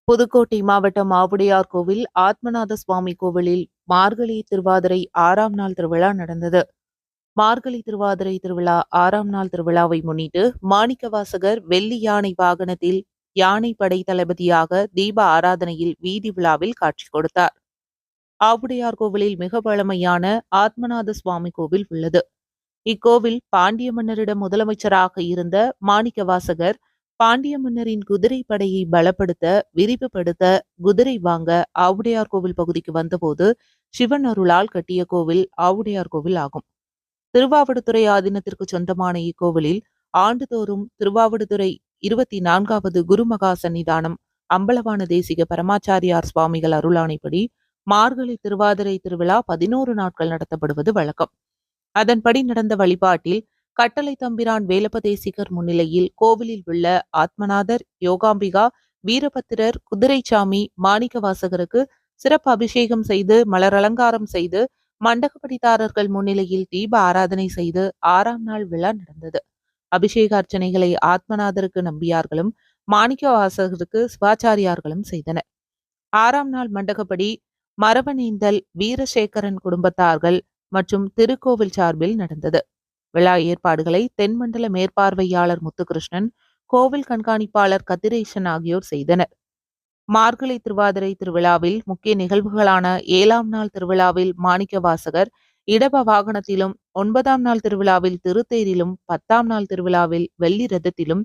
புதுக்கோட்டை மாவட்டம் ஆவுடையார் கோவில் ஆத்மநாத சுவாமி கோவிலில் மார்கழி திருவாதிரை 6ஆம் நாள் திருவிழா நடந்தது. மார்கழி திருவாதிரை திருவிழா 6ஆம் நாள் திருவிழாவை முன்னிட்டு மாணிக்கவாசகர் வெள்ளி யானை வாகனத்தில் யானை படை தளபதியாக தீப ஆராதனையில் வீதி விழாவில் காட்சி கொடுத்தார். ஆவுடையார் கோவிலில் மிக பழமையான ஆத்மநாத சுவாமி கோவில் உள்ளது. இக்கோவில் பாண்டிய மன்னரிடம் முதலமைச்சராக இருந்த மாணிக்கவாசகர் பாண்டிய மன்னரின் குதிரை படையை பலப்படுத்த விரிவுபடுத்த குதிரை வாங்க ஆவுடையார் கோவில் பகுதிக்கு வந்தபோது சிவன் அருளால் கட்டிய கோவில் ஆவுடையார் கோவில் ஆகும். திருவாவடுதுறை ஆதீனத்திற்கு சொந்தமான இக்கோவிலில் ஆண்டுதோறும் திருவாவடுதுறை 24வது குருமகா சன்னிதானம் அம்பலவான தேசிக பரமாச்சாரியார் சுவாமிகள் அருளாணைப்படி மார்கழி திருவாதிரை திருவிழா 11 நாட்கள் நடத்தப்படுவது வழக்கம். அதன்படி நடந்த வழிபாட்டில் கட்டளை தம்பிரான் வேலப்பதேசிகர் முன்னிலையில் கோவிலில் உள்ள ஆத்மநாதர், யோகாம்பிகா, வீரபத்திரர், குதிரைச்சாமி, மாணிக்கவாசகருக்கு சிறப்பு அபிஷேகம் செய்து மலர் அலங்காரம் செய்து மண்டகப்படிதாரர்கள் முன்னிலையில் தீப ஆராதனை செய்து 6ஆம் நாள் விழா நடந்தது. அபிஷேக அர்ச்சனைகளை ஆத்மநாதருக்கு நம்பியார்களும் மாணிக்கவாசகருக்கு சிவாச்சாரியார்களும் செய்தனர். 6ஆம் நாள் மண்டகப்படி மரபனேந்தல் வீரசேகரன் குடும்பத்தார்கள் மற்றும் திருக்கோவில் சார்பில் நடந்தது. விழா ஏற்பாடுகளை தென்மண்டல மேற்பார்வையாளர் முத்துகிருஷ்ணன், கோவில் கண்காணிப்பாளர் கதிரேசன் ஆகியோர் செய்தனர். மார்கழி திருவாதிரை திருவிழாவில் முக்கிய நிகழ்வுகளான 7ஆம் நாள் திருவிழாவில் மாணிக்கவாசகர் இடப வாகனத்திலும், 9ஆம் நாள் திருவிழாவில் திருத்தேரிலும், 10ஆம் நாள் திருவிழாவில் வெள்ளி ரதத்திலும்,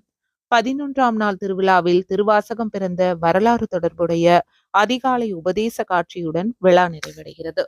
11ஆம் நாள் திருவிழாவில் திருவாசகம் பிறந்த வரலாறு தொடர்புடைய அதிகாலை உபதேச காட்சியுடன் விழா நிறைவடைகிறது.